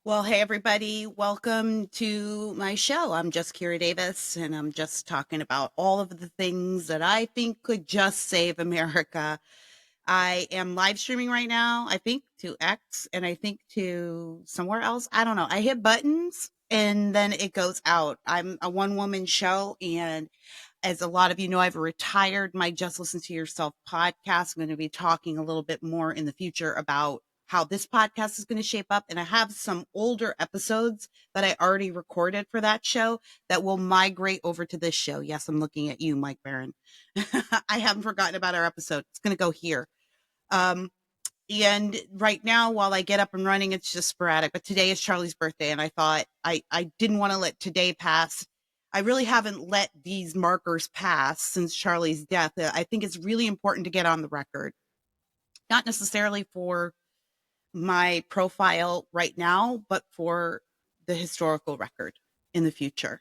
Well, hey, everybody. Welcome to my show. I'm just Kira Davis, and I'm just talking about all of the things that I think could just save America. I am live streaming right now, I think to X and I think to somewhere else. I don't know. I hit buttons and then it goes out. I'm a one woman show, and as a lot of you know, I've retired my Just Listen to Yourself podcast. I'm going to be talking a little bit more in the future about how this podcast is going to shape up. And I have some older episodes that I already recorded for that show that will migrate over to this show. Yes, I'm looking at you, Mike Barron. I haven't forgotten about our episode. It's going to go here. Um, and right now, while I get up and running, it's just sporadic. But today is Charlie's birthday, and I thought I didn't want to let today pass. I really haven't let these markers pass since Charlie's death. I think it's really important to get on the record, not necessarily for my profile right now, but for the historical record in the future.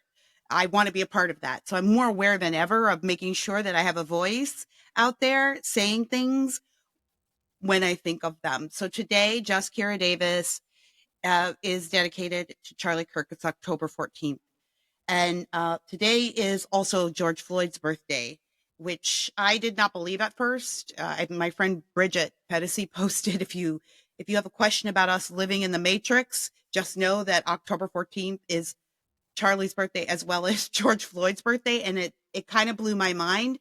I want to be a part of that. So I'm more aware than ever of making sure that I have a voice out there saying things when I think of them. So today, Just Kira Davis is dedicated to Charlie Kirk. It's October 14th. And today is also George Floyd's birthday, which I did not believe at first. My friend Bridget Pedicy posted, if you have a question about us living in the Matrix, just know that October 14th is Charlie's birthday as well as George Floyd's birthday. And it kind of blew my mind,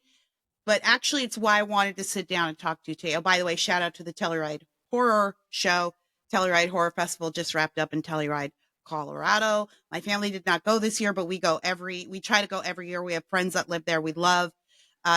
but actually it's why I wanted to sit down and talk to you today. Oh, by the way, shout out to the Telluride Horror Show. Telluride Horror Festival just wrapped up in Telluride, Colorado. My family did not go this year, but we try to go every year. We have friends that live there. We love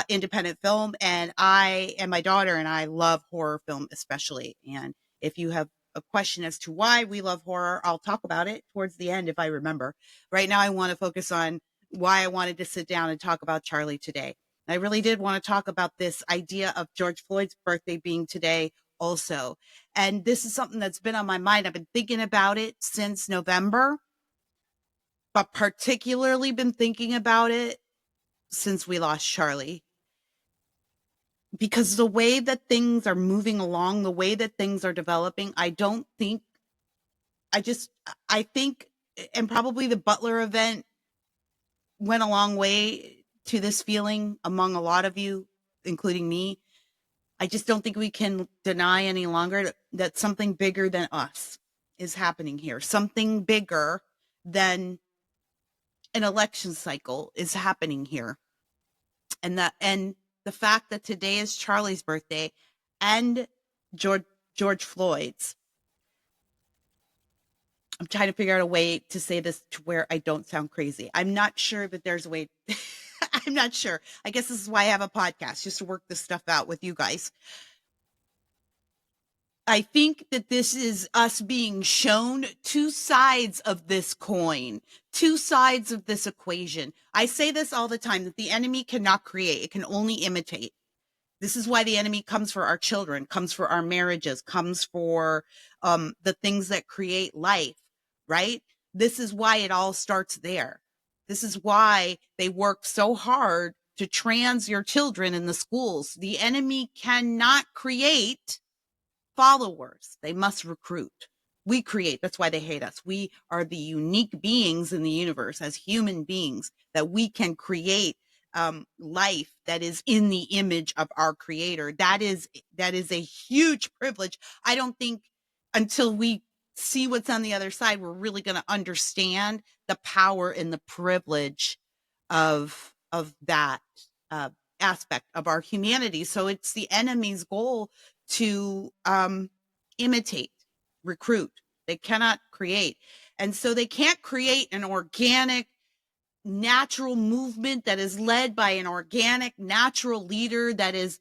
independent film, and I and my daughter and I love horror film especially. And if you have a question as to why we love horror, I'll talk about it towards the end if I remember. Right now, I want to focus on why I wanted to sit down and talk about Charlie today. I really did want to talk about this idea of George Floyd's birthday being today also. And this is something that's been on my mind. I've been thinking about it since November, but particularly been thinking about it since we lost Charlie. Because the way that things are moving along, the way that things are developing, I think, and probably the Butler event went a long way to this feeling among a lot of you, including me. I just don't think we can deny any longer that something bigger than us is happening here. Something bigger than an election cycle is happening here. And the fact that today is Charlie's birthday and George Floyd's. I'm trying to figure out a way to say this to where I don't sound crazy. I'm not sure that there's a way. I'm not sure. I guess this is why I have a podcast, just to work this stuff out with you guys. I think that this is us being shown two sides of this coin, two sides of this equation. I say this all the time, that the enemy cannot create, it can only imitate. This is why the enemy comes for our children, comes for our marriages, comes for the things that create life, right? This is why it all starts there. This is why they work so hard to trans your children in the schools. The enemy cannot create followers. They must recruit. We create. That's why they hate us. We are the unique beings in the universe as human beings, that we can create life that is in the image of our creator. That is a huge privilege. I don't think until we see what's on the other side, we're really going to understand the power and the privilege of that aspect of our humanity. So it's the enemy's goal to imitate, recruit. They cannot create. And so they can't create an organic, natural movement that is led by an organic, natural leader that is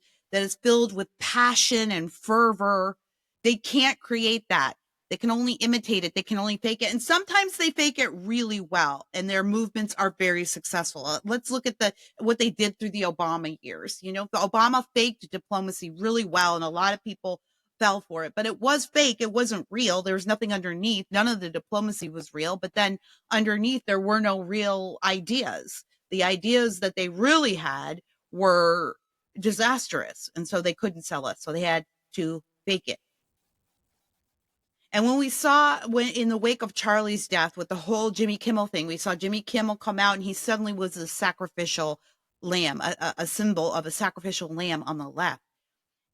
filled with passion and fervor. They can't create that. They can only imitate it. They can only fake it. And sometimes they fake it really well, and their movements are very successful. Let's look at what they did through the Obama years. You know, the Obama faked diplomacy really well, and a lot of people fell for it, but it was fake. It wasn't real. There was nothing underneath. None of the diplomacy was real, but then underneath there were no real ideas. The ideas that they really had were disastrous, and so they couldn't sell us. So they had to fake it. And when we saw, when in the wake of Charlie's death with the whole Jimmy Kimmel thing, we saw Jimmy Kimmel come out and he suddenly was a sacrificial lamb, a symbol of a sacrificial lamb on the left.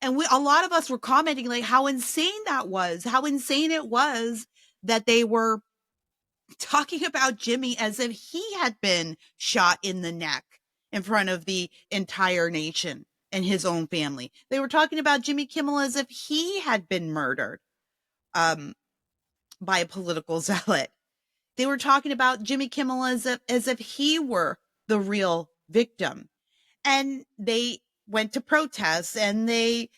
And a lot of us were commenting like how insane that was, how insane it was that they were talking about Jimmy as if he had been shot in the neck in front of the entire nation and his own family. They were talking about Jimmy Kimmel as if he had been murdered by a political zealot. They were talking about Jimmy Kimmel as if he were the real victim. And they went to protests and they,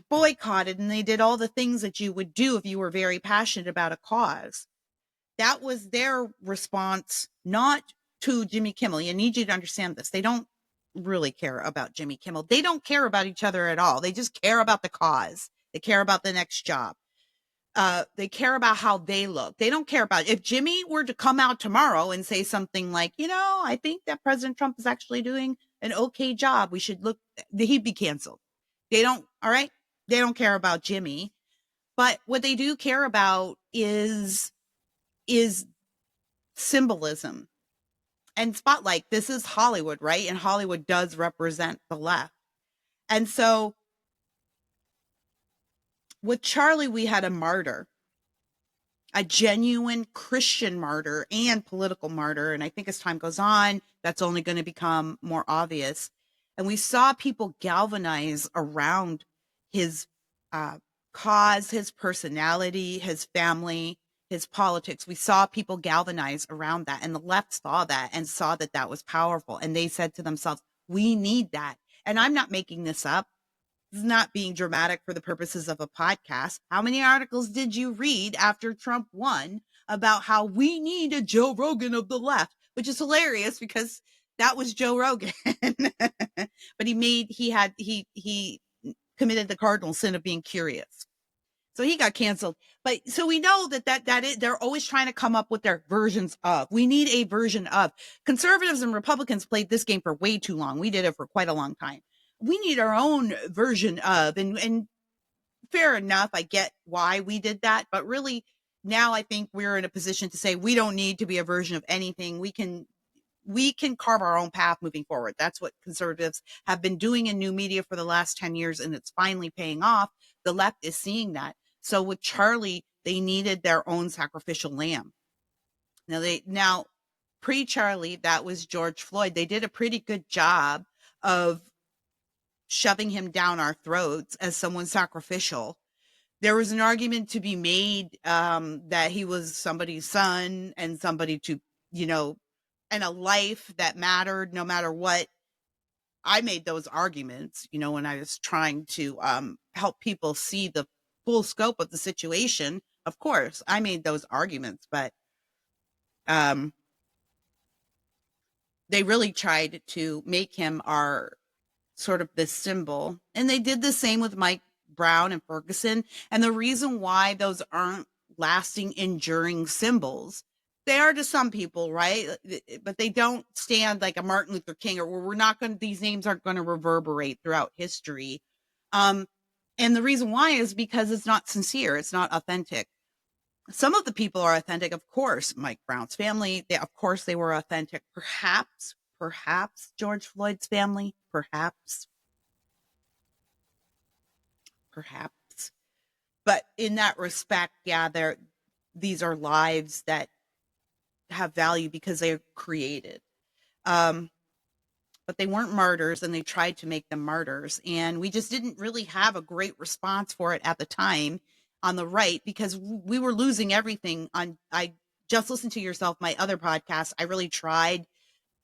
boycotted, and they did all the things that you would do if you were very passionate about a cause. That was their response, not to Jimmy Kimmel. I need you to understand this. They don't really care about Jimmy Kimmel. They don't care about each other at all. They just care about the cause. They care about the next job. They care about how they look. They don't care about, if Jimmy were to come out tomorrow and say something like, I think that President Trump is actually doing an okay job. We should look, he'd be canceled. They don't, all right. They don't care about Jimmy, but what they do care about is symbolism and spotlight. This is Hollywood, right? And Hollywood does represent the left. And so with Charlie, we had a martyr, a genuine Christian martyr and political martyr. And I think as time goes on, that's only going to become more obvious. And we saw people galvanize around his cause, his personality, his family, his politics. We saw people galvanize around that. And the left saw that and saw that that was powerful. And they said to themselves, we need that. And I'm not making this up. This is not being dramatic for the purposes of a podcast. How many articles did you read after Trump won about how we need a Joe Rogan of the left, which is hilarious because that was Joe Rogan. But he committed the cardinal sin of being curious. So he got canceled. But so we know that they're always trying to come up with their versions of. We need a version of. Conservatives and Republicans played this game for way too long. We did it for quite a long time. We need our own version of, and fair enough. I get why we did that, but really now I think we're in a position to say we don't need to be a version of anything. We can carve our own path moving forward. That's what conservatives have been doing in new media for the last 10 years, and it's finally paying off. The left is seeing that. So with Charlie, they needed their own sacrificial lamb. Now pre-Charlie, that was George Floyd. They did a pretty good job of shoving him down our throats as someone sacrificial. There was an argument to be made that he was somebody's son and somebody to, and a life that mattered no matter what. I made those arguments, when I was trying to help people see the full scope of the situation. Of course, I made those arguments, but they really tried to make him our sort of this symbol. And they did the same with Mike Brown and Ferguson. And the reason why those aren't lasting, enduring symbols, they are to some people, right? But they don't stand like a Martin Luther King, or we're not going to, these names aren't going to reverberate throughout history. And the reason why is because it's not sincere. It's not authentic. Some of the people are authentic, of course. Mike Brown's family, of course, they were authentic. Perhaps George Floyd's family, perhaps. But in that respect, yeah, these are lives that have value because they're created. But they weren't martyrs, and they tried to make them martyrs. And we just didn't really have a great response for it at the time on the right, because we were losing everything. I just listened to yourself, my other podcast. I really tried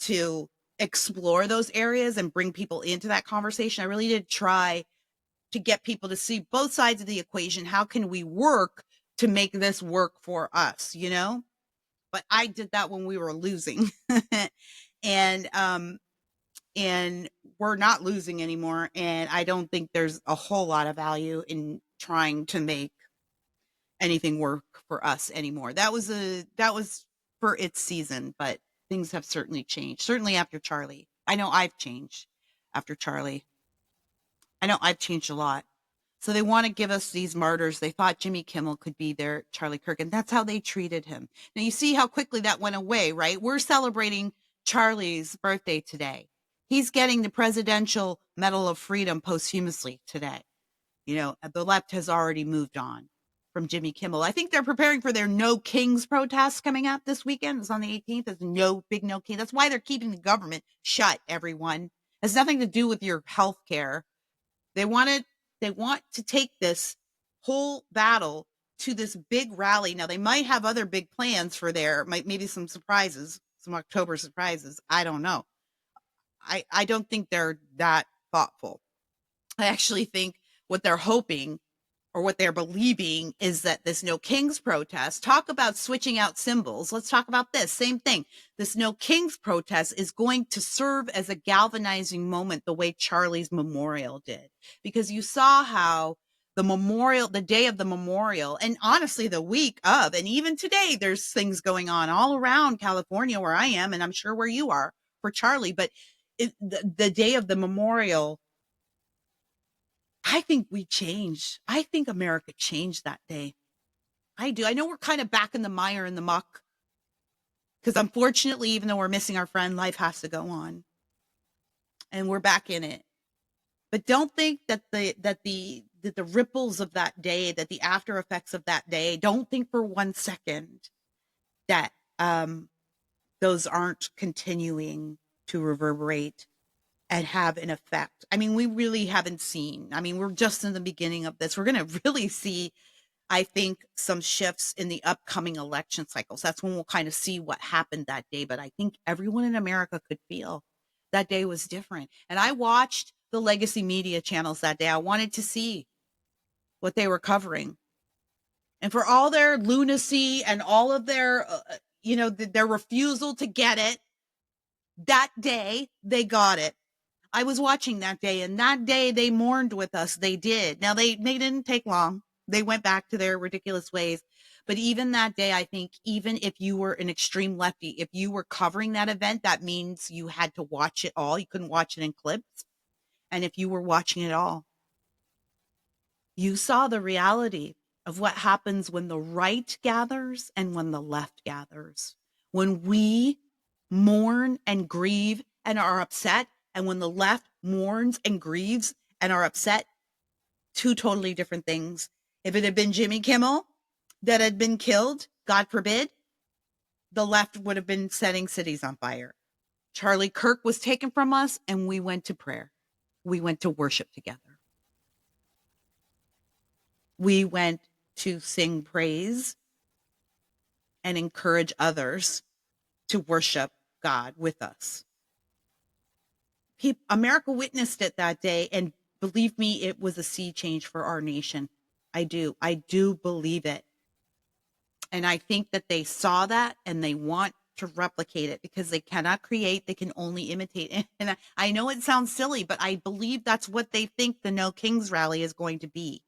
to explore those areas and bring people into that conversation. I really did try to get people to see both sides of the equation. How can we work to make this work for us, But I did that when we were losing. And we're not losing anymore. And I don't think there's a whole lot of value in trying to make anything work for us anymore. That was for its season, but things have certainly changed. Certainly after Charlie. I know I've changed after Charlie. I know I've changed a lot. So they want to give us these martyrs. They thought Jimmy Kimmel could be their Charlie Kirk, and that's how they treated him. Now you see how quickly that went away, right? We're celebrating Charlie's birthday today. He's getting the Presidential Medal of Freedom posthumously today. The left has already moved on from Jimmy Kimmel. I think they're preparing for their No Kings protest coming up this weekend. It's on the 18th. It's no king. That's why they're keeping the government shut, everyone. It has nothing to do with your health care. They want to take this whole battle to this big rally. Now they might have other big plans for maybe some surprises, some October surprises. I don't know. I don't think they're that thoughtful. I actually think what they're hoping or what they're believing is that this No Kings protest, talk about switching out symbols. Let's talk about this. Same thing. This No Kings protest is going to serve as a galvanizing moment the way Charlie's memorial did. Because you saw how the day of the memorial, and honestly, the week of, and even today, there's things going on all around California where I am, and I'm sure where you are for Charlie. But the day of the memorial, I think we changed. I think America changed that day. I do. I know we're kind of back in the mire and the muck because unfortunately, even though we're missing our friend, life has to go on and we're back in it. But don't think that the ripples of that day, that the after effects of that day, don't think for 1 second that those aren't continuing to reverberate and have an effect. I mean, we really haven't seen. I mean, we're just in the beginning of this. We're going to really see, I think, some shifts in the upcoming election cycles. That's when we'll kind of see what happened that day. But I think everyone in America could feel that day was different. And I watched the legacy media channels that day. I wanted to see what they were covering. And for all their lunacy and all of their, their refusal to get it, that day they got it. I was watching that day, and that day they mourned with us. They did. Now they didn't take long. They went back to their ridiculous ways. But even that day, I think even if you were an extreme lefty, if you were covering that event, that means you had to watch it all. You couldn't watch it in clips. And if you were watching it all, you saw the reality of what happens when the right gathers and when the left gathers. When we mourn and grieve and are upset, and when the left mourns and grieves and are upset, two totally different things. If it had been Jimmy Kimmel that had been killed, God forbid, the left would have been setting cities on fire. Charlie Kirk was taken from us, and we went to prayer. We went to worship together. We went to sing praise and encourage others to worship God with us. America witnessed it that day, and believe me, it was a sea change for our nation. I do believe it. And I think that they saw that and they want to replicate it because they cannot create, they can only imitate. And I know it sounds silly, but I believe that's what they think the No Kings rally is going to be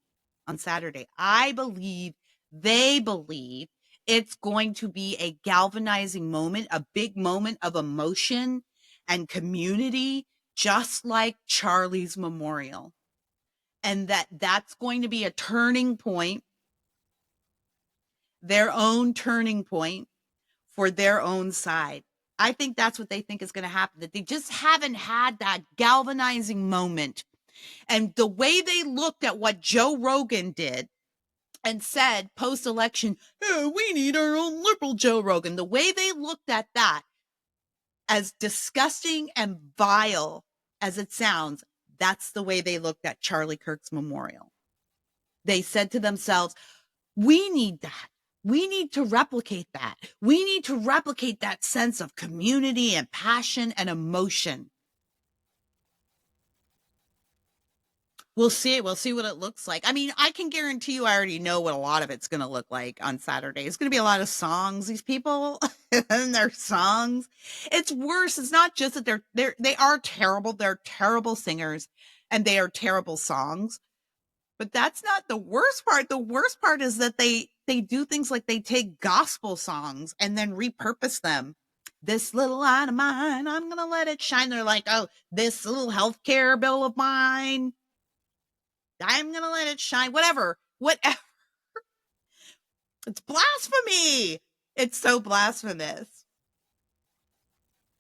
on Saturday. They believe it's going to be a galvanizing moment, a big moment of emotion and community, just like Charlie's memorial. And that's going to be a turning point, their own turning point for their own side. I think that's what they think is going to happen, that they just haven't had that galvanizing moment. And the way they looked at what Joe Rogan did and said post-election, hey, we need our own liberal Joe Rogan. The way they looked at that, as disgusting and vile as it sounds, that's the way they looked at Charlie Kirk's memorial. They said to themselves, we need that. We need to replicate that. We need to replicate that sense of community and passion and emotion. We'll see. We'll see what it looks like. I mean, I can guarantee you I already know what a lot of it's going to look like on Saturday. It's going to be a lot of songs. These people and their songs. It's worse. It's not just that they are terrible. They're terrible singers and they are terrible songs. But that's not the worst part. The worst part is that they do things like they take gospel songs and then repurpose them. This little light of mine, I'm going to let it shine. They're like, oh, this little healthcare bill of mine, I'm going to let it shine, whatever. It's blasphemy. It's so blasphemous.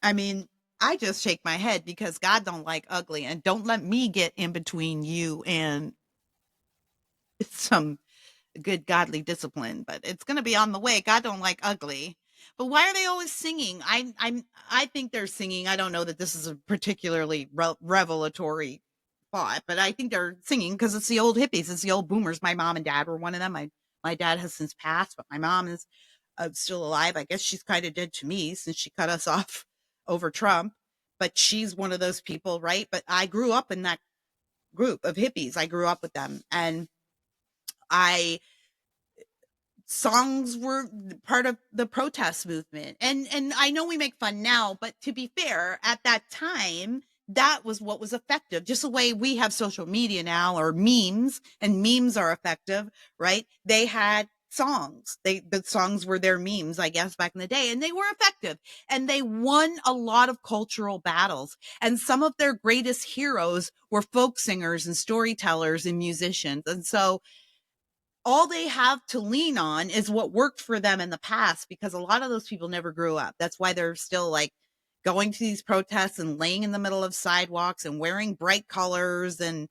I mean, I just shake my head because God don't like ugly, and don't let me get in between you and some good godly discipline, but it's going to be on the way. God don't like ugly. But why are they always singing? I think they're singing. I don't know that this is a particularly revelatory thought, but I think they're singing because it's the old hippies, it's the old boomers. My mom and dad were one of them. My dad has since passed, but my mom is still alive. I guess she's kind of dead to me since she cut us off over Trump. But she's one of those people, right? But I grew up in that group of hippies. I grew up with them, and I songs were part of the protest movement. And I know we make fun now, but to be fair, at that time, that was what was effective. Just the way we have social media now, or memes, and memes are effective, right? They had songs. The songs were their memes, I guess, back in the day, and they were effective. And they won a lot of cultural battles. And some of their greatest heroes were folk singers and storytellers and musicians. And so all they have to lean on is what worked for them in the past, because a lot of those people never grew up. That's why they're still like going to these protests and laying in the middle of sidewalks and wearing bright colors and,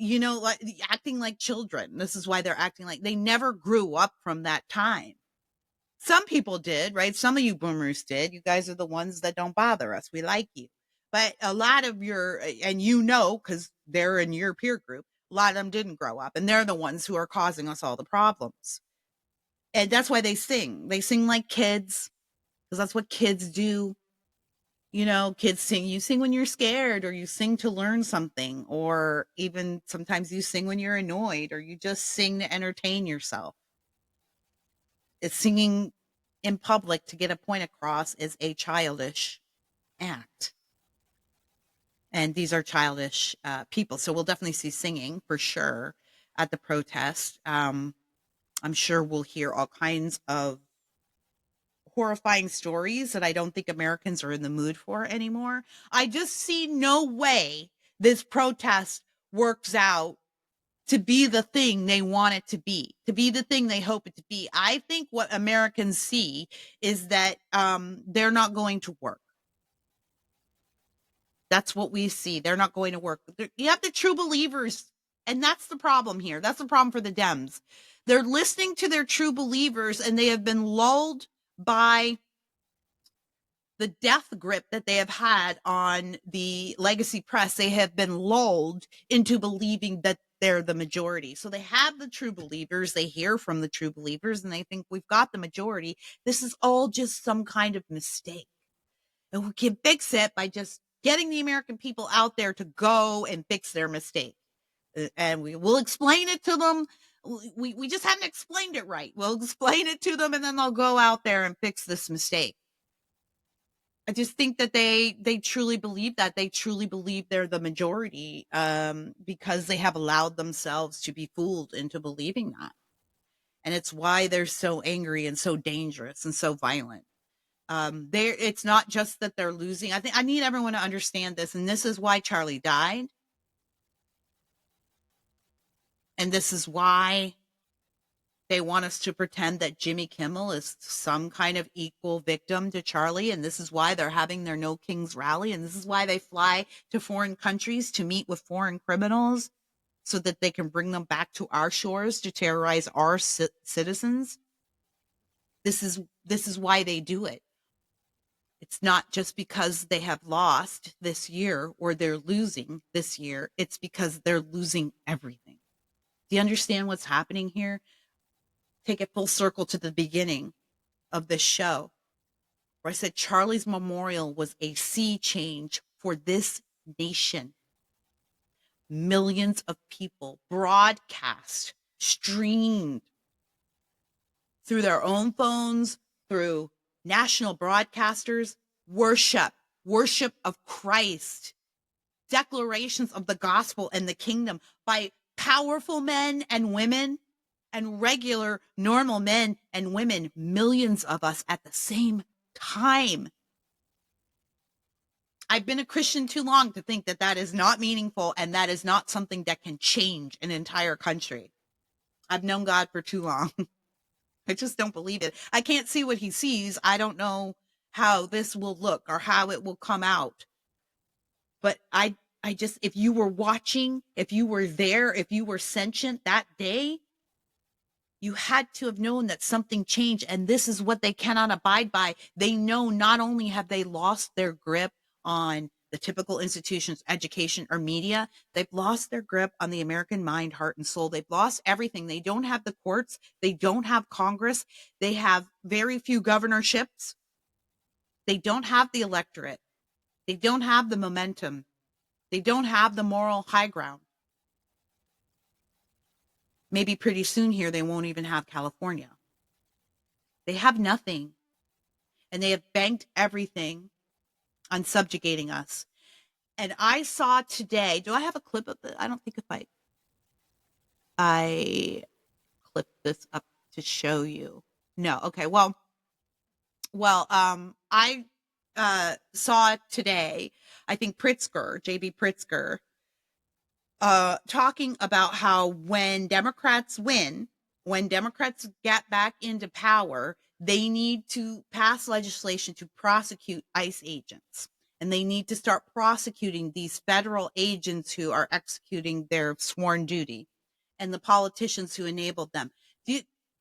like acting like children. This is why they're acting like they never grew up from that time. Some people did, right? Some of you boomers did. You guys are the ones that don't bother us. We like you. But a lot of and because they're in your peer group, a lot of them didn't grow up, and they're the ones who are causing us all the problems. And that's why they sing. They sing like kids, because that's what kids do. Kids sing. You sing when you're scared, or you sing to learn something, or even sometimes you sing when you're annoyed, or you just sing to entertain yourself. It's singing in public to get a point across is a childish act. And these are childish people. So we'll definitely see singing for sure at the protest. I'm sure we'll hear all kinds of horrifying stories that I don't think Americans are in the mood for anymore. I just see no way this protest works out to be the thing they want it to be the thing they hope it to be. I think what Americans see is that they're not going to work. That's what we see. They're not going to work. You have the true believers, and that's the problem here. That's the problem for the Dems. They're listening to their true believers, and they have been lulled by the death grip that they have had on the legacy press. They have been lulled into believing that they're the majority. So they have the true believers. They hear from the true believers, and they think we've got the majority. This is all just some kind of mistake. And we can fix it by just getting the American people out there to go and fix their mistake. And we will explain it to them. We just haven't explained it right. We'll explain it to them, and then they'll go out there and fix this mistake. I just think that they truly believe that. They truly believe they're the majority because they have allowed themselves to be fooled into believing that. And it's why they're so angry and so dangerous and so violent. It's not just that they're losing. I think I need everyone to understand this, and this is why Charlie died, and this is why they want us to pretend that Jimmy Kimmel is some kind of equal victim to Charlie, and this is why they're having their No Kings rally, and this is why they fly to foreign countries to meet with foreign criminals so that they can bring them back to our shores to terrorize our citizens. This is why they do it. It's not just because they have lost this year or they're losing this year. It's because they're losing everything. Do you understand what's happening here? Take it full circle to the beginning of this show, where I said Charlie's memorial was a sea change for this nation. Millions of people broadcast, streamed through their own phones, through national broadcasters, worship of Christ, declarations of the gospel and the kingdom by powerful men and women and regular normal men and women, millions of us at the same time. I've been a Christian too long to think that that is not meaningful and that is not something that can change an entire country. I've known God for too long. I just don't believe it. I can't see what he sees. I don't know how this will look or how it will come out. But I just, if you were watching, if you were there, if you were sentient that day, you had to have known that something changed, and this is what they cannot abide by. They know not only have they lost their grip on the typical institutions, education, or media, they've lost their grip on the American mind, heart, and soul. They've lost everything. They don't have the courts. They don't have Congress. They have very few governorships. They don't have the electorate. They don't have the momentum. They don't have the moral high ground. Maybe pretty soon here, they won't even have California. They have nothing. And they have banked everything on subjugating us. And I saw today, do I have a clip of it? I don't think if I clipped this up to show you. No. Okay. I saw today, I think Pritzker, JB Pritzker, talking about how when Democrats get back into power, they need to pass legislation to prosecute ICE agents. And they need to start prosecuting these federal agents who are executing their sworn duty and the politicians who enabled them.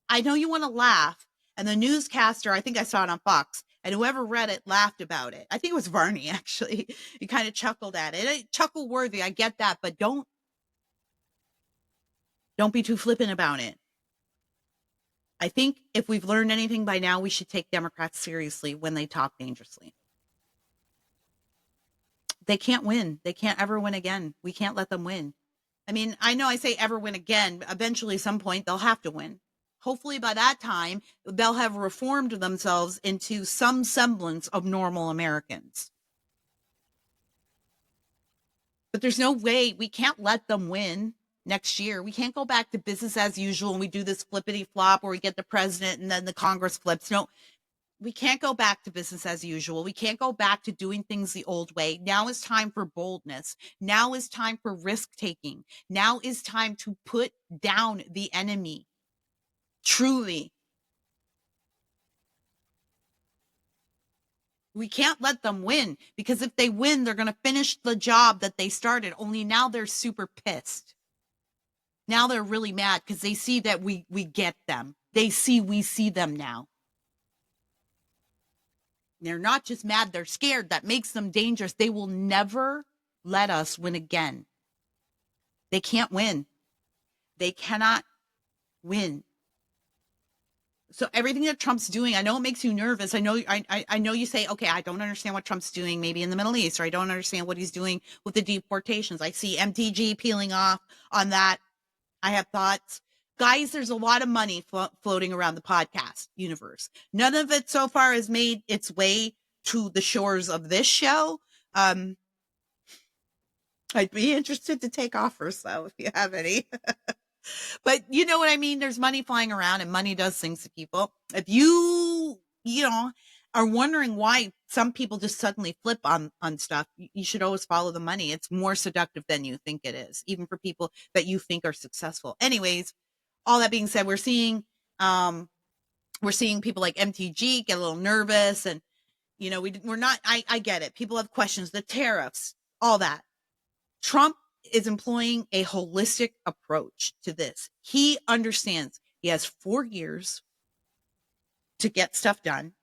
I know you want to laugh. And the newscaster, I think I saw it on Fox, and whoever read it laughed about it. I think it was Varney, actually. He kind of chuckled at it. Chuckle worthy, I get that, but don't be too flippant about it. I think if we've learned anything by now, we should take Democrats seriously when they talk dangerously. They can't win. They can't ever win again. We can't let them win. I mean, I know I say ever win again, but eventually some point they'll have to win. Hopefully by that time, they'll have reformed themselves into some semblance of normal Americans. But there's no way, we can't let them win next year. We can't go back to business as usual and we do this flippity flop where we get the president and then the Congress flips. No, we can't go back to business as usual. We can't go back to doing things the old way. Now is time for boldness. Now is time for risk taking. Now is time to put down the enemy. Truly. We can't let them win, because if they win, they're going to finish the job that they started. Only now they're super pissed. Now they're really mad because they see that we get them. We see them now. They're not just mad, they're scared. That makes them dangerous. They will never let us win again. They can't win. They cannot win. So everything that Trump's doing, I know it makes you nervous. I know you say, okay, I don't understand what Trump's doing maybe in the Middle East, or I don't understand what he's doing with the deportations. I see MTG peeling off on that. I have thoughts. Guys, there's a lot of money floating around the podcast universe. None of it so far has made its way to the shores of this show. I'd be interested to take offers, though, if you have any. But you know what I mean? There's money flying around and money does things to people. If you are wondering why some people just suddenly flip on stuff, you should always follow the money. It's more seductive than you think it is, even for people that you think are successful. Anyways, all that being said, we're seeing people like MTG get a little nervous, and we're not. I get it. People have questions, the tariffs, all that. Trump is employing a holistic approach to this. He understands he has 4 years to get stuff done,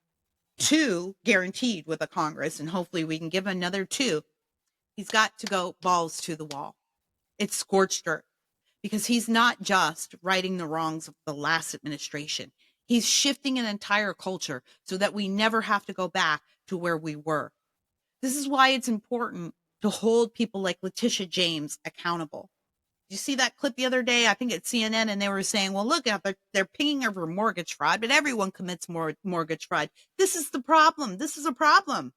2 guaranteed with a Congress, and hopefully we can give him another 2. He's got to go balls to the wall. It's scorched earth, because he's not just righting the wrongs of the last administration. He's shifting an entire culture so that we never have to go back to where we were. This is why it's important to hold people like Letitia James accountable. Did you see that clip the other day? I think it's CNN, and they were saying, well, look, they're pinging her for mortgage fraud, but everyone commits mortgage fraud. This is the problem. This is a problem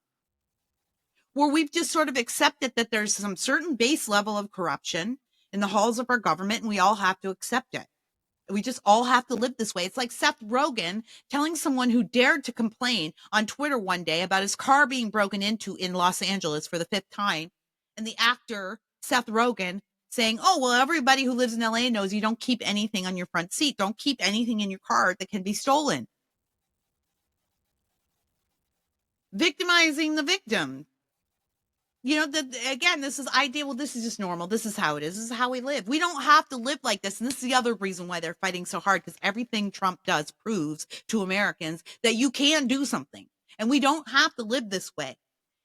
where we've just sort of accepted that there's some certain base level of corruption in the halls of our government, and we all have to accept it. We just all have to live this way. It's like Seth Rogen telling someone who dared to complain on Twitter one day about his car being broken into in Los Angeles for the 5th time. And the actor, Seth Rogen, saying, oh, well, everybody who lives in LA knows you don't keep anything on your front seat. Don't keep anything in your car that can be stolen. Victimizing the victim. Again, this is idea. Well, this is just normal. This is how it is. This is how we live. We don't have to live like this. And this is the other reason why they're fighting so hard, because everything Trump does proves to Americans that you can do something and we don't have to live this way.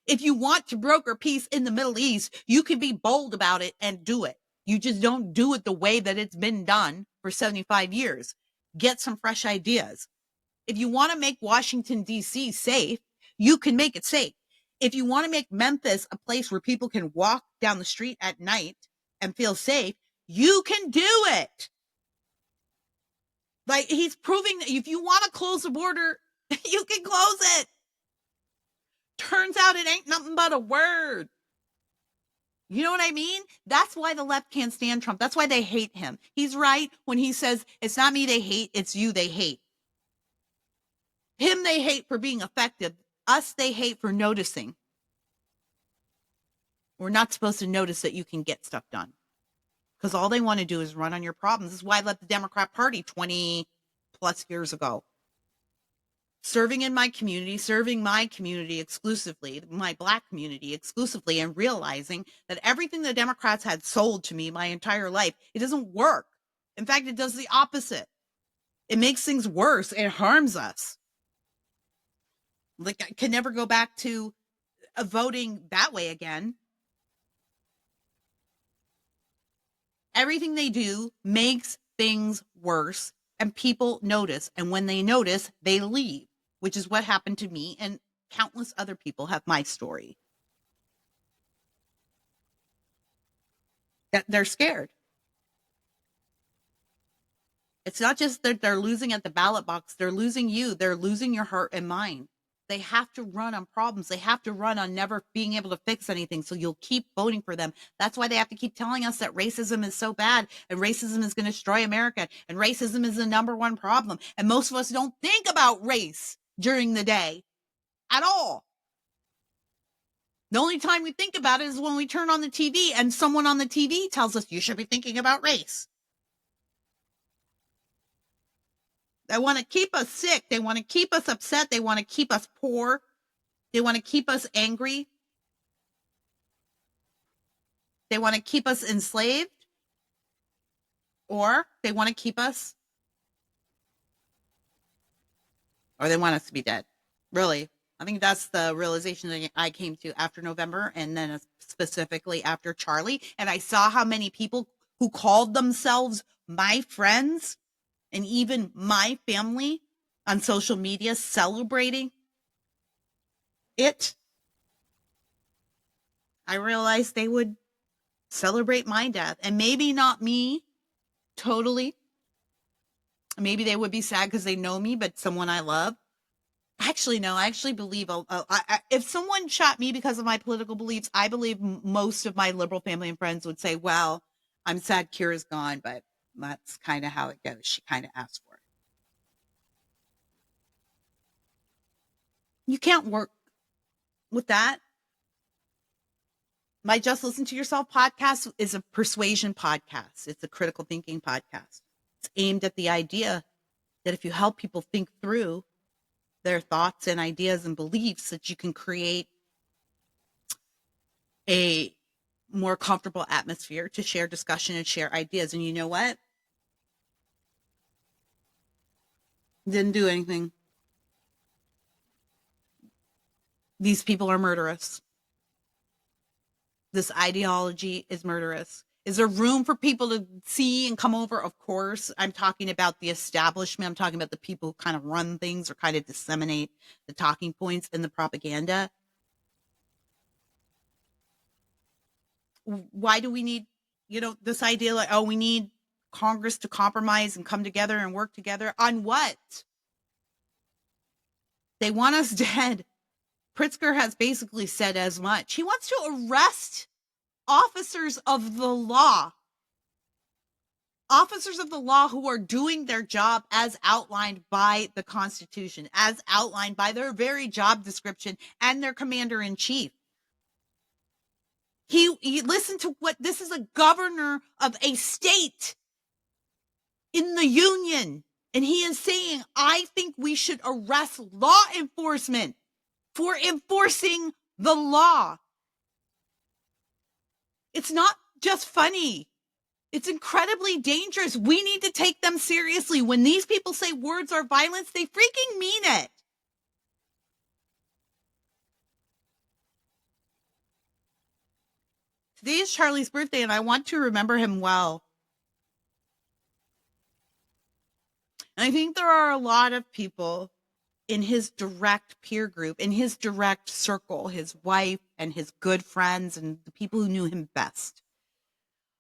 If you want to broker peace in the Middle East, you can be bold about it and do it. You just don't do it the way that it's been done for 75 years. Get some fresh ideas. If you want to make Washington, D.C. safe, you can make it safe. If you want to make Memphis a place where people can walk down the street at night and feel safe, you can do it. Like, he's proving that if you want to close the border, you can close it. Turns out it ain't nothing but a word. You know what I mean? That's why the left can't stand Trump. That's why they hate him. He's right when he says, it's not me they hate, it's you they hate. Him they hate for being effective. Us they hate for noticing. We're not supposed to notice that you can get stuff done, because all they want to do is run on your problems. This is why I left the Democrat Party 20 plus years ago. Serving my community exclusively, my Black community exclusively, and realizing that everything the Democrats had sold to me my entire life, it doesn't work. In fact, it does the opposite. It makes things worse. It harms us. Like, I can never go back to voting that way again. Everything they do makes things worse, and people notice. And when they notice, they leave, which is what happened to me, and countless other people have my story. They're scared. It's not just that they're losing at the ballot box. They're losing you. They're losing your heart and mind. They have to run on problems. They have to run on never being able to fix anything. So you'll keep voting for them. That's why they have to keep telling us that racism is so bad and racism is going to destroy America and racism is the number one problem. And most of us don't think about race during the day at all. The only time we think about it is when we turn on the TV and someone on the TV tells us you should be thinking about race. They want to keep us sick. They want to keep us upset. They want to keep us poor. They want to keep us angry. They want to keep us enslaved. Or they want to keep us, or they want us to be dead. Really. I think that's the realization that I came to after November, and then specifically after Charlie. And I saw how many people who called themselves my friends and even my family on social media celebrating it. I realized they would celebrate my death, and maybe not me totally. Maybe they would be sad because they know me, but someone I love. Actually, no, I actually believe if someone shot me because of my political beliefs, I believe most of my liberal family and friends would say, well, I'm sad Kira's gone, but that's kind of how it goes. She kind of asked for it. You can't work with that. My Just Listen to Yourself podcast is a persuasion podcast. It's a critical thinking podcast. It's aimed at the idea that if you help people think through their thoughts and ideas and beliefs, that you can create a more comfortable atmosphere to share discussion and share ideas. And you know what? Didn't do anything. These people are murderous. This ideology is murderous. Is there room for people to see and come over? Of course. I'm talking about the establishment. I'm talking about the people who kind of run things or kind of disseminate the talking points and the propaganda. Why do we need, this idea like, oh, we need Congress to compromise and come together and work together on what? They want us dead. Pritzker has basically said as much. He wants to arrest officers of the law. officers of the law who are doing their job as outlined by the Constitution, as outlined by their very job description and their commander in chief. He listened to what this is, a governor of a state in the union. And he is saying, I think we should arrest law enforcement for enforcing the law. It's not just funny. It's incredibly dangerous. We need to take them seriously. When these people say words are violence, they freaking mean it. Today is Charlie's birthday, and I want to remember him well. And I think there are a lot of people in his direct peer group, in his direct circle, his wife and his good friends and the people who knew him best.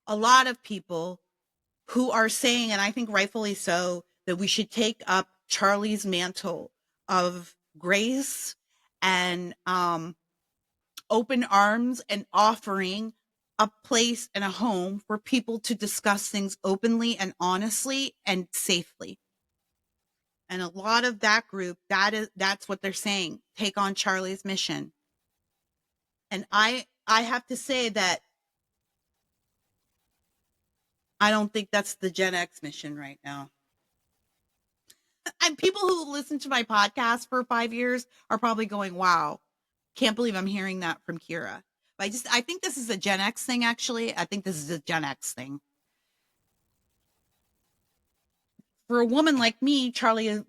A lot of people who are saying, and I think rightfully so, that we should take up Charlie's mantle of grace and open arms and offering a place and a home for people to discuss things openly and honestly and safely. And a lot of that group, that's what they're saying. Take on Charlie's mission. And I have to say that I don't think that's the Gen X mission right now. And people who listen to my podcast for 5 years are probably going, wow, can't believe I'm hearing that from Kira. But I think this is a Gen X thing, actually. I think this is a Gen X thing. For a woman like me, Charlie,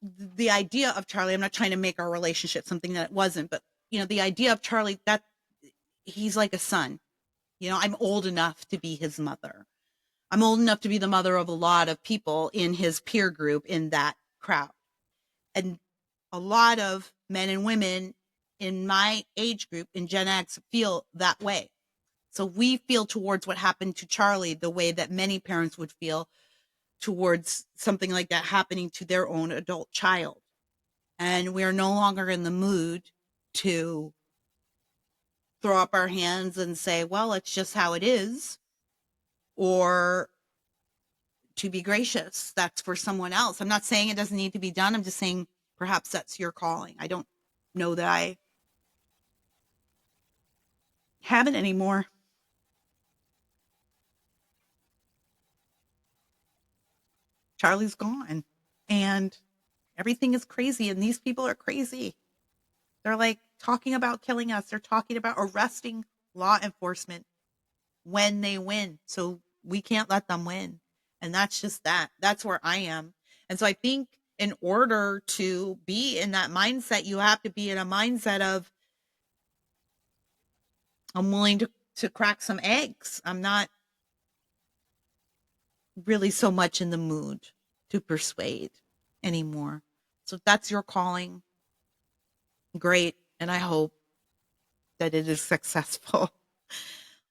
the idea of Charlie, I'm not trying to make our relationship something that it wasn't, but, the idea of Charlie, that he's like a son. I'm old enough to be his mother. I'm old enough to be the mother of a lot of people in his peer group in that crowd. And a lot of men and women in my age group in Gen X feel that way. So we feel towards what happened to Charlie the way that many parents would feel towards something like that happening to their own adult child. And we are no longer in the mood to throw up our hands and say, well, it's just how it is, or to be gracious. That's for someone else. I'm not saying it doesn't need to be done. I'm just saying perhaps that's your calling. I don't know that I have it anymore. Charlie's gone and everything is crazy, and these people are crazy. They're like talking about killing us. They're talking about arresting law enforcement when they win. So we can't let them win. And that's just that. That's where I am. And so I think in order to be in that mindset, you have to be in a mindset of, I'm willing to crack some eggs. I'm not really so much in the mood to persuade anymore. So if that's your calling, great. And I hope that it is successful.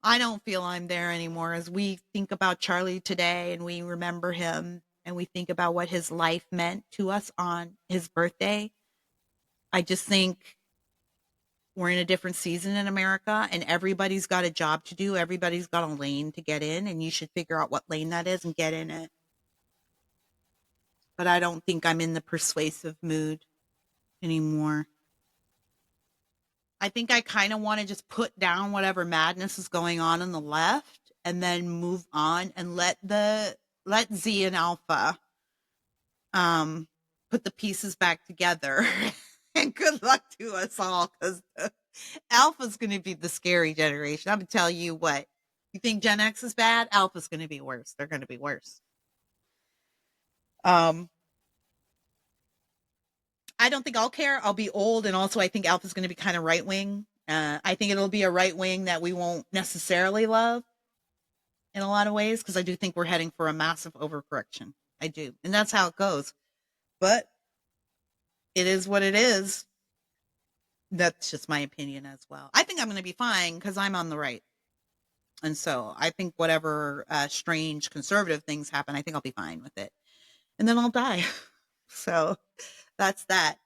I don't feel I'm there anymore. As we think about Charlie today and we remember him and we think about what his life meant to us on his birthday, I just think we're in a different season in America and everybody's got a job to do. Everybody's got a lane to get in, and you should figure out what lane that is and get in it. But I don't think I'm in the persuasive mood anymore. I think I kind of want to just put down whatever madness is going on the left and then move on and let Z and Alpha put the pieces back together. And good luck to us all, because Alpha's going to be the scary generation. I'm going to tell you what. You think Gen X is bad? Alpha's going to be worse. They're going to be worse. I don't think I'll care. I'll be old, and also I think Alpha's going to be kind of right wing. I think it'll be a right wing that we won't necessarily love in a lot of ways, because I do think we're heading for a massive overcorrection. I do, and that's how it goes. But it is what it is. That's just my opinion as well. I think I'm going to be fine because I'm on the right. And so I think whatever strange conservative things happen, I think I'll be fine with it. And then I'll die. So that's that.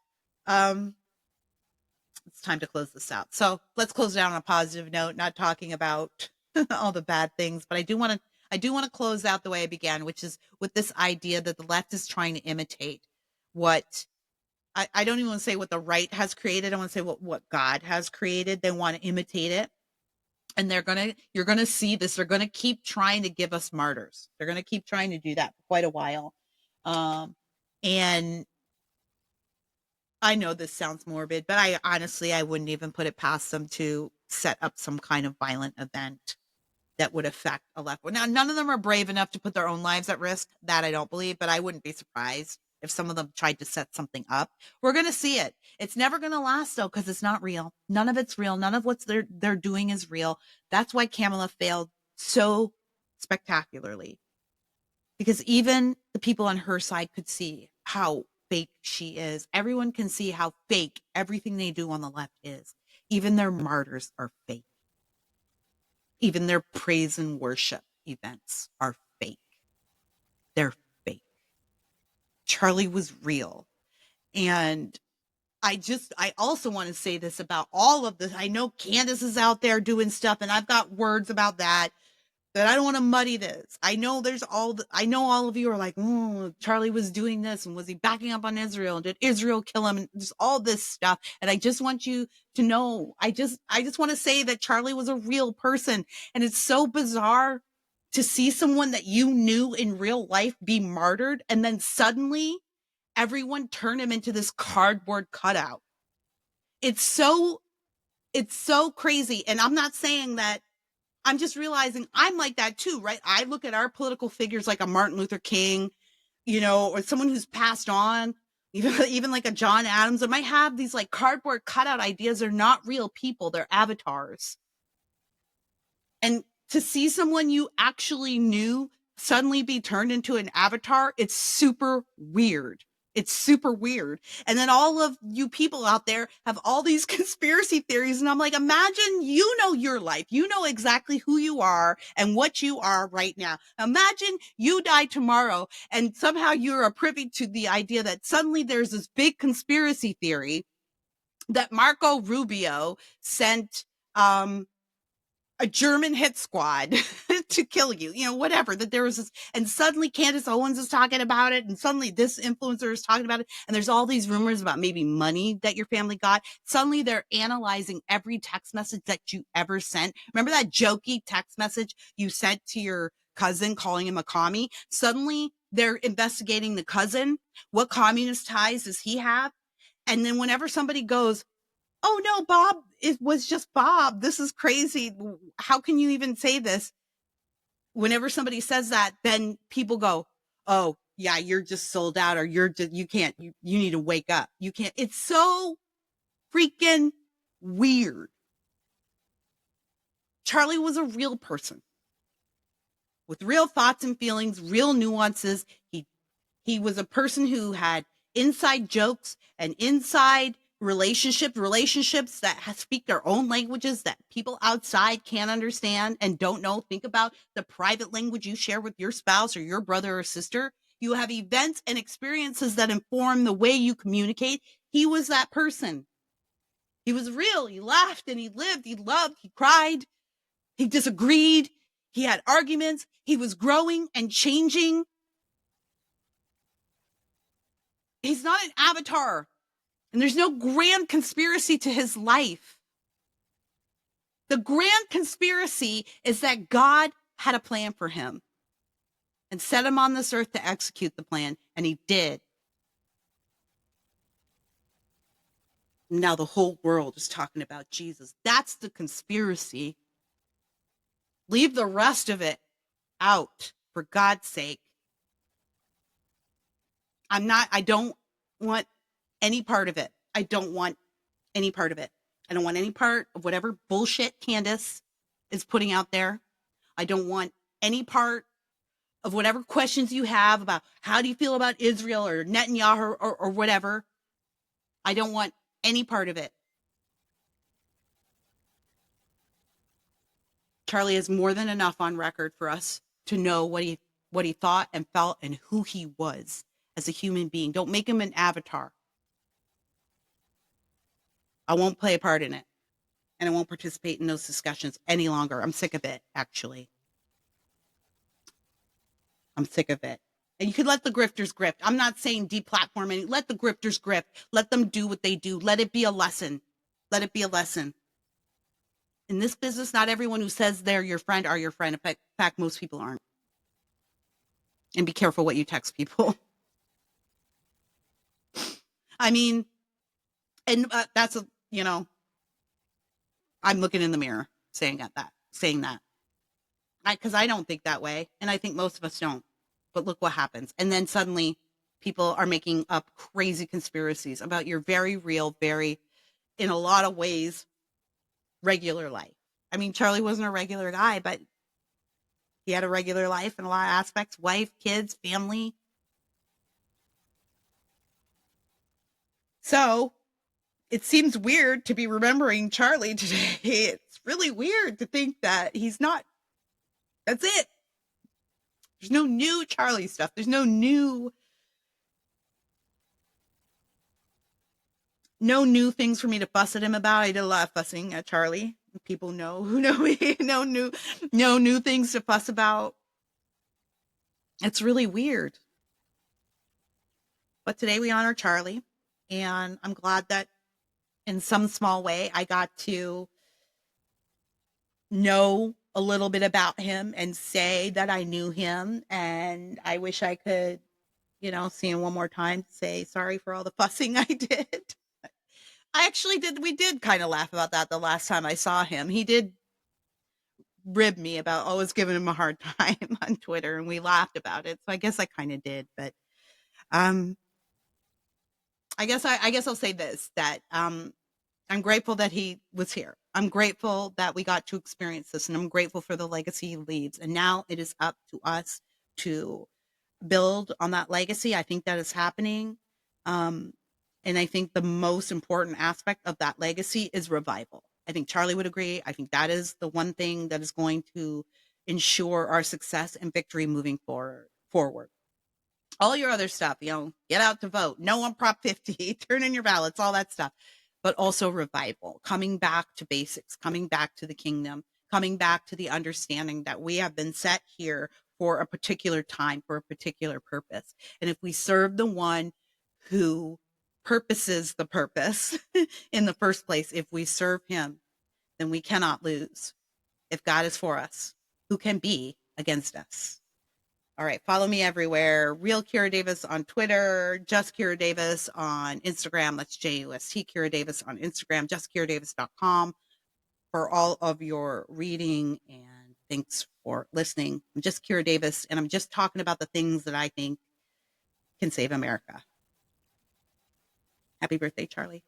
It's time to close this out. So let's close it out on a positive note, not talking about all the bad things, but I do want to I do want to close out the way I began, which is with this idea that the left is trying to imitate what I don't even want to say what the right has created. I want to say what God has created. They want to imitate it. And you're gonna see this. They're gonna keep trying to give us martyrs. They're gonna keep trying to do that for quite a while. Um, and I know this sounds morbid, but I honestly, I wouldn't even put it past them to set up some kind of violent event that would affect a left. Now, none of them are brave enough to put their own lives at risk. That I don't believe, but I wouldn't be surprised if some of them tried to set something up. We're going to see it. It's never going to last though, because it's not real. None of it's real. None of what they're doing is real. That's why Kamala failed so spectacularly, because even the people on her side could see how fake she is. Everyone can see how fake everything they do on the left is. Even their martyrs are fake. Even their praise and worship events are fake. They're fake. Charlie was real. And I also want to say this about all of this. I know Candace is out there doing stuff, and I've got words about that. But I don't want to muddy this. I know I know all of you are like, oh, Charlie was doing this, and was he backing up on Israel? And did Israel kill him? And just all this stuff. And I just want you to know, I just want to say that Charlie was a real person. And it's so bizarre to see someone that you knew in real life be martyred, and then suddenly everyone turn him into this cardboard cutout. It's so crazy. And I'm not saying that, I'm just realizing I'm like that too, right? I look at our political figures like a Martin Luther King, or someone who's passed on, even like a John Adams. I might have these like cardboard cutout ideas. They're not real people. They're avatars. And to see someone you actually knew suddenly be turned into an avatar, it's super weird. It's super weird. And then all of you people out there have all these conspiracy theories. And I'm like, imagine you know your life. You know exactly who you are and what you are right now. Imagine you die tomorrow and somehow you're a privy to the idea that suddenly there's this big conspiracy theory that Marco Rubio sent a German hit squad to kill you, whatever, that there was this, and suddenly Candace Owens is talking about it, and suddenly this influencer is talking about it, and there's all these rumors about maybe money that your family got. Suddenly they're analyzing every text message that you ever sent. Remember that jokey text message you sent to your cousin calling him a commie? Suddenly they're investigating the cousin. What communist ties does he have? And then whenever somebody goes, oh no, Bob, it was just Bob, this is crazy, how can you even say this? Whenever somebody says that, then people go, oh yeah, you're just sold out, or you can't, you need to wake up. You can't. It's so freaking weird. Charlie was a real person with real thoughts and feelings, real nuances. He was a person who had inside jokes and inside relationships that speak their own languages that people outside can't understand and don't know. Think about the private language you share with your spouse or your brother or sister. You have events and experiences that inform the way you communicate. He was that person. He was real. He laughed and he lived. He loved. He cried. He disagreed. He had arguments. He was growing and changing. He's not an avatar. And there's no grand conspiracy to his life. The grand conspiracy is that God had a plan for him and set him on this earth to execute the plan, and he did. Now the whole world is talking about Jesus. That's the conspiracy. Leave the rest of it out, for God's sake. I don't want any part of it. I don't want any part of it. I don't want any part of whatever bullshit Candace is putting out there. I don't want any part of whatever questions you have about how do you feel about Israel or Netanyahu or whatever. I don't want any part of it. Charlie has more than enough on record for us to know what he thought and felt and who he was as a human being. Don't make him an avatar. I won't play a part in it, and I won't participate in those discussions any longer. I'm sick of it, actually. I'm sick of it. And you could let the grifters grift. I'm not saying deplatform any. Let the grifters grift. Let them do what they do. Let it be a lesson. Let it be a lesson. In this business, not everyone who says they're your friend are your friend. In fact, most people aren't. And be careful what you text people. I mean, and that's a, I'm looking in the mirror saying that, because I don't think that way, and I think most of us don't. But look what happens, and then suddenly people are making up crazy conspiracies about your very real, very, in a lot of ways, regular life. I mean, Charlie wasn't a regular guy, but he had a regular life in a lot of aspects: wife, kids, family. So it seems weird to be remembering Charlie today. It's really weird to think that he's not. That's it. There's no new Charlie stuff. There's no new things for me to fuss at him about. I did a lot of fussing at Charlie. People know who know me. No new things to fuss about. It's really weird. But today we honor Charlie, and I'm glad that in some small way I got to know a little bit about him and say that I knew him. And I wish I could, see him one more time, say sorry for all the fussing I did. I actually did. We did kind of laugh about that the last time I saw him. He did rib me about always giving him a hard time on Twitter, and we laughed about it. So I guess I kind of did, but um, I guess I'll say this, that I'm grateful that he was here. I'm grateful that we got to experience this, and I'm grateful for the legacy he leaves. And now it is up to us to build on that legacy. I think that is happening. Um, and I think the most important aspect of that legacy is revival. I think Charlie would agree. I think that is the one thing that is going to ensure our success and victory moving forward. All your other stuff, get out to vote, no on Prop 50, turn in your ballots, all that stuff. But also revival, coming back to basics, coming back to the kingdom, coming back to the understanding that we have been set here for a particular time, for a particular purpose. And if we serve the one who purposes the purpose in the first place, if we serve him, then we cannot lose. If God is for us, who can be against us? All right, follow me everywhere. Real Kira Davis on Twitter, Just Kira Davis on Instagram. That's JUST Kira Davis on Instagram, justkiradavis.com for all of your reading. And thanks for listening. I'm just Kira Davis, and I'm just talking about the things that I think can save America. Happy birthday, Charlie.